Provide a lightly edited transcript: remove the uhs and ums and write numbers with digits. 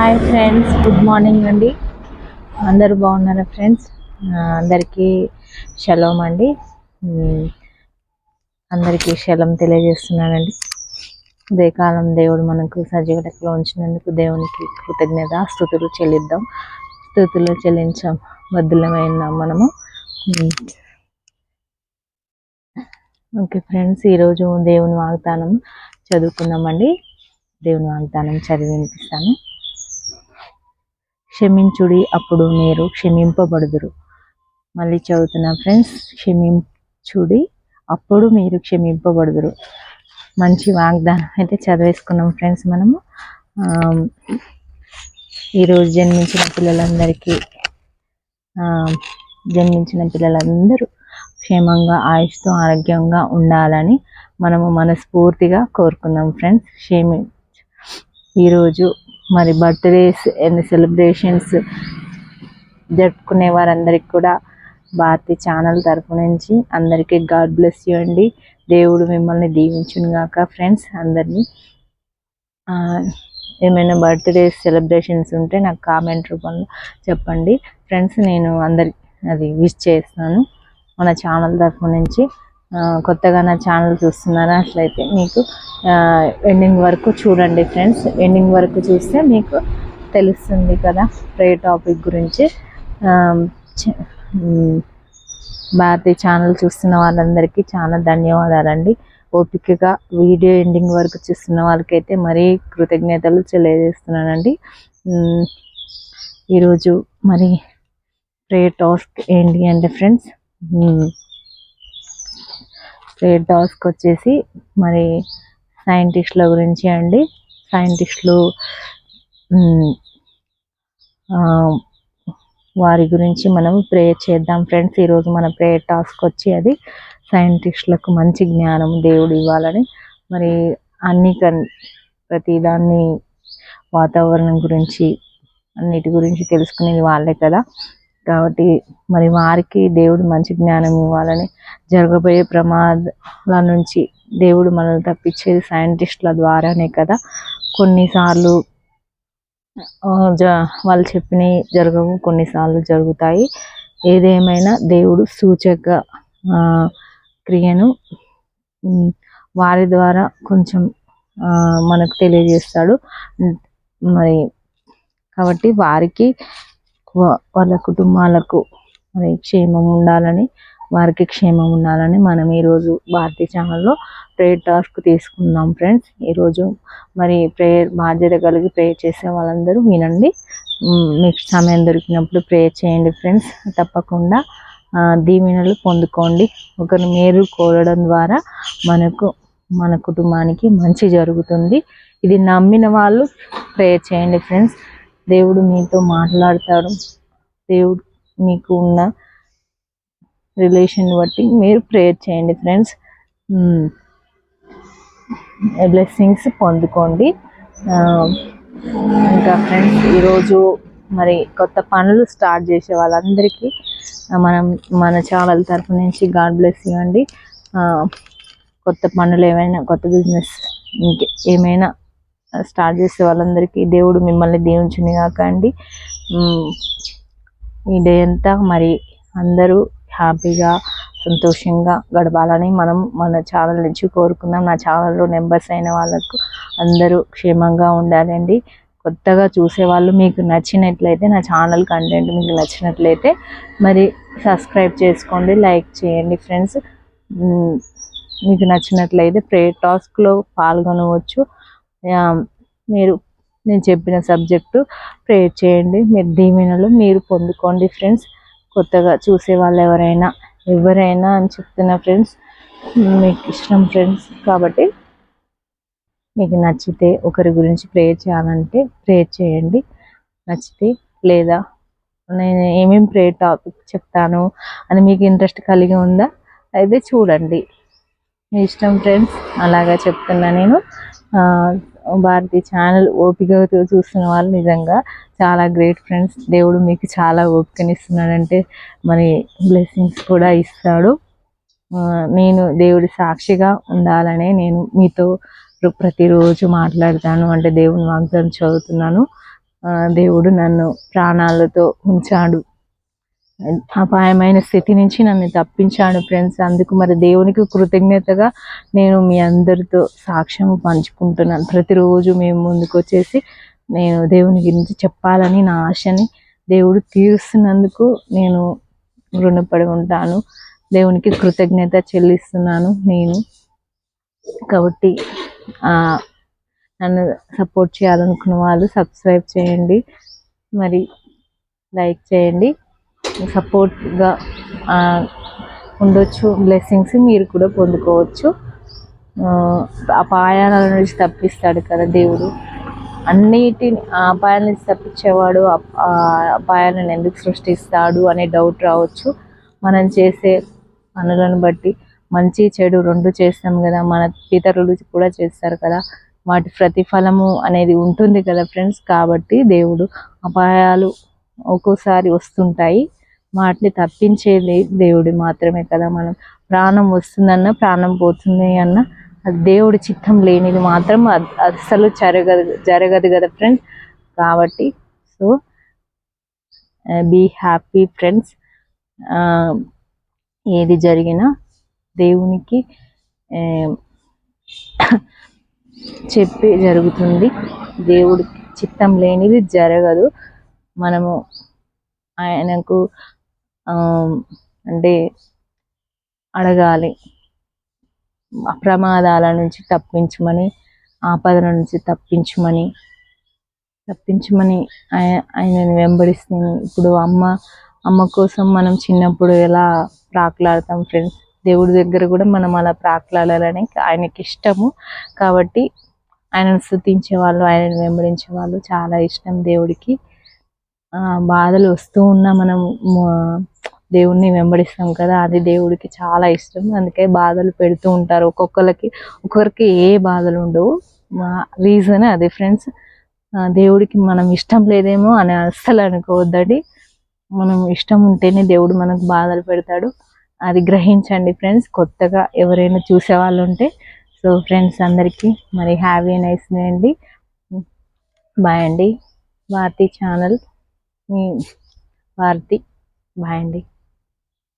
Hi friends, good morning అండి. అందరూ బాగున్నారా ఫ్రెండ్స్? అందరికీ షలోమ్ అండి. అందరికీ షలోమ్ తెలియజేస్తున్నానండి. ఉదయకాలం దేవుడు మనకు సజీవతలో ఉంచినందుకు దేవునికి కృతజ్ఞత స్తుతులు చెల్లిద్దాం. స్తుతులు చెల్లించాం బద్దులమైన మనము. ఓకే ఫ్రెండ్స్, ఈరోజు దేవుని వాగ్దానం చదువుకుందామండి. దేవుని వాగ్దానం చదివి వినిపిస్తాను. క్షమించుడి, అప్పుడు మీరు క్షమింపబడుదురు. మళ్ళీ చదువుతున్నా ఫ్రెండ్స్. క్షమించుడి, అప్పుడు మీరు క్షమింపబడుదురు. మంచి వాగ్దానం అయితే చదివేసుకున్నాం ఫ్రెండ్స్. మనము ఈరోజు జన్మించిన పిల్లలందరూ క్షేమంగా ఆయుష్తో ఆరోగ్యంగా ఉండాలని మనము మనస్ఫూర్తిగా కోరుకుందాం ఫ్రెండ్స్. ఈరోజు మరి బర్త్డేస్ అండ్ సెలబ్రేషన్స్ జరుపుకునే వారందరికీ కూడా భారతి ఛానల్ తరఫు నుంచి అందరికీ గాడ్ బ్లెస్ యూ అండి. దేవుడు మిమ్మల్ని దీవించును గాక ఫ్రెండ్స్. అందరినీ ఏమైనా బర్త్డేస్ సెలబ్రేషన్స్ ఉంటే నాకు కామెంట్ రూపంలో చెప్పండి ఫ్రెండ్స్. నేను అందరికి అది విష్ చేస్తాను మన ఛానల్ తరఫు నుంచి. కొత్తగా నా ఛానల్ చూస్తున్నారా? అట్లయితే మీకు ఎండింగ్ వరకు చూడండి ఫ్రెండ్స్. ఎండింగ్ వరకు చూస్తే మీకు తెలుస్తుంది కదా ప్రేయర్ టాపిక్ గురించి. భారతి ఛానల్ చూస్తున్న వాళ్ళందరికీ చాలా ధన్యవాదాలండి. ఓపికగా వీడియో ఎండింగ్ వరకు చూస్తున్న వాళ్ళకైతే మరీ కృతజ్ఞతలు తెలియజేస్తున్నానండి. ఈరోజు మరి ప్రేయర్ టాస్క్ ఏంటి అంటే ఫ్రెండ్స్, ప్రేయర్ టాస్క్ వచ్చేసి మరి సైంటిస్టుల గురించి అండి. సైంటిస్టులు వారి గురించి మనం ప్రేయర్ చేద్దాం ఫ్రెండ్స్. ఈరోజు మన ప్రేయర్ టాస్క్ వచ్చి అది సైంటిస్టులకు మంచి జ్ఞానం దేవుడు ఇవ్వాలని. మరి ప్రతిదాన్ని వాతావరణం గురించి అన్నిటి గురించి తెలుసుకునేది వాళ్ళే కదా. కాబట్టి మరి వారికి దేవుడు మంచి జ్ఞానం ఇవ్వాలని, జరగబోయే ప్రమాదాల నుంచి దేవుడు మనల్ని తప్పించేది సైంటిస్టుల ద్వారానే కదా. కొన్నిసార్లు వాళ్ళు చెప్పినవి జరగవు, కొన్నిసార్లు జరుగుతాయి. ఏదేమైనా దేవుడు సూచక క్రియను వారి ద్వారా కొంచెం మనకు తెలియజేస్తాడు. మరి కాబట్టి వారికి వాళ్ళ కుటుంబాలకు మరి క్షేమం ఉండాలని, వారికి క్షేమం ఉండాలని మనం ఈరోజు భారతీ ఛానల్లో ప్రేయర్ టాస్క్ తీసుకుందాం ఫ్రెండ్స్. ఈరోజు మరి ప్రేయర్ బాధ్యత కలిగి ప్రేయర్ చేసే వాళ్ళందరూ వినండి. మీకు సమయం దొరికినప్పుడు ప్రేయర్ చేయండి ఫ్రెండ్స్. తప్పకుండా దీవెనలు పొందుకోండి. ఒకరు మేలు కోరడం ద్వారా మన కుటుంబానికి మంచి జరుగుతుంది. ఇది నమ్మిన వాళ్ళు ప్రేయర్ చేయండి ఫ్రెండ్స్. దేవుడు మీతో మాట్లాడతాడు. దేవుడు మీకు ఉన్న రిలేషన్ బట్టి మీరు ప్రేయర్ చేయండి ఫ్రెండ్స్. బ్లెస్సింగ్స్ పొందుకోండి. ఇంకా ఫ్రెండ్స్, ఈరోజు మరి కొత్త పనులు స్టార్ట్ చేసే వాళ్ళందరికీ మన ఛానల్ తరఫు నుంచి గాడ్ బ్లెస్ యూ అండి. కొత్త పనులు ఏమైనా, కొత్త బిజినెస్ ఏమైనా స్టార్ట్ చేసే వాళ్ళందరికీ దేవుడు మిమ్మల్ని దీవించును గాక అండి. ఈ డే అంతా మరి అందరూ హ్యాపీగా సంతోషంగా గడపాలని మనం మన ఛానల్ నుంచి కోరుకుందాం. నా ఛానల్లో మెంబర్స్ అయిన వాళ్ళకు అందరూ క్షేమంగా ఉండాలండి. కొత్తగా చూసేవాళ్ళు మీకు నచ్చినట్లయితే, నా ఛానల్ కంటెంట్ మీకు నచ్చినట్లయితే మరి సబ్స్క్రైబ్ చేసుకోండి, లైక్ చేయండి ఫ్రెండ్స్. మీకు నచ్చినట్లయితే ప్రేయర్ టాస్క్లో పాల్గొనవచ్చు. నేను చెప్పిన సబ్జెక్టు ప్రేయర్ చేయండి. మీరు దీవెనలు మీరు పొందుకోండి ఫ్రెండ్స్. కొత్తగా చూసే వాళ్ళు ఎవరైనా అని చెప్తున్నా ఫ్రెండ్స్. మీకు ఇష్టం ఫ్రెండ్స్. కాబట్టి మీకు నచ్చితే, ఒకరి గురించి ప్రేయర్ చేయాలంటే ప్రేయర్ చేయండి. నచ్చితే, లేదా నేను ఏమేమి ప్రేయర్ టాపిక్ చెప్తాను అని మీకు ఇంట్రెస్ట్ కలిగి ఉందా అయితే చూడండి, మీ ఇష్టం ఫ్రెండ్స్. అలాగా చెప్తున్నా నేను. భారతీ ఛానల్ ఓపికతో చూస్తున్న వాళ్ళు నిజంగా చాలా గ్రేట్ ఫ్రెండ్స్. దేవుడు మీకు చాలా ఓపికనిస్తున్నాడంటే మరి బ్లెస్సింగ్స్ కూడా ఇస్తాడు. నేను దేవుడి సాక్షిగా ఉండాలనే నేను మీతో ప్రతిరోజు మాట్లాడతాను, అంటే దేవుని వాగ్దానం చదువుతున్నాను. దేవుడు నన్ను ప్రాణాలతో ఉంచాడు, అపాయమైన స్థితి నుంచి నన్ను తప్పించాడు ఫ్రెండ్స్. అందుకు మరి దేవునికి కృతజ్ఞతగా నేను మీ అందరితో సాక్ష్యం పంచుకుంటున్నాను. ప్రతిరోజు మేము ముందుకు వచ్చేసి నేను దేవుని గురించి చెప్పాలని నా ఆశని దేవుడు తీరుస్తున్నందుకు నేను రుణపడి ఉంటాను. దేవునికి కృతజ్ఞత చెల్లిస్తున్నాను నేను. కాబట్టి నన్ను సపోర్ట్ చేయాలనుకున్న వాళ్ళు సబ్స్క్రైబ్ చేయండి, మరి లైక్ చేయండి. సపోర్ట్గా ఉండొచ్చు, బ్లెస్సింగ్స్ మీరు కూడా పొందుకోవచ్చు. అపాయాల నుంచి తప్పిస్తాడు కదా దేవుడు. అన్నిటిని అపాయాల నుంచి తప్పించేవాడు అపాయాలను ఎందుకు సృష్టిస్తాడు అనే డౌట్ రావచ్చు. మనం చేసే పనులను బట్టి మంచి చెడు రెండు చేస్తాం కదా, మన పితరులు కూడా చేస్తారు కదా, వాటి ప్రతిఫలము అనేది ఉంటుంది కదా ఫ్రెండ్స్. కాబట్టి దేవుడు అపాయాలు ఒక్కోసారి వస్తుంటాయి, వాటిని తప్పించేది దేవుడు మాత్రమే కదా. మనం ప్రాణం వస్తుందన్నా ప్రాణం పోతుంది అన్న అది దేవుడి చిత్తం లేనిది మాత్రం అస్సలు జరగదు కదా ఫ్రెండ్స్. కాబట్టి సో బీ హ్యాపీ ఫ్రెండ్స్. ఏది జరిగినా దేవునికి చెప్పి జరుగుతుంది, దేవుడి చిత్తం లేనిది జరగదు. మనము ఆయనకు అంటే అడగాలి, ప్రమాదాల నుంచి తప్పించమని, ఆపదల నుంచి తప్పించమని ఆయనని వెంబడిస్తుంది. ఇప్పుడు అమ్మ కోసం మనం చిన్నప్పుడు ఎలా ప్రాకులాడతాం ఫ్రెండ్స్, దేవుడి దగ్గర కూడా మనం అలా ప్రాకులాడాలని ఆయనకి ఇష్టము. కాబట్టి ఆయనను స్తుతించే వాళ్ళు, ఆయనను వెంబడించే వాళ్ళు చాలా ఇష్టం దేవుడికి. బాధలు వస్తూ ఉన్నా మనం దేవుణ్ణి వెంబడిస్తాం కదా, అది దేవుడికి చాలా ఇష్టం. అందుకే బాధలు పెడుతూ ఉంటారు ఒక్కొక్కరికి ఏ బాధలు ఉండవు. రీజన్ అదే ఫ్రెండ్స్. దేవుడికి మనం ఇష్టం లేదేమో అని అస్సలు అనుకోవద్దండి. మనం ఇష్టం ఉంటేనే దేవుడు మనకు బాధలు పెడతాడు, అది గ్రహించండి ఫ్రెండ్స్. కొత్తగా ఎవరైనా చూసే వాళ్ళు ఉంటే సో ఫ్రెండ్స్ అందరికీ మరి హ్యావ్ ఏ నైస్ డే అండి. బాయ్ అండి. భారతి ఛానల్, మీ భారతి. బాయ్ అండి.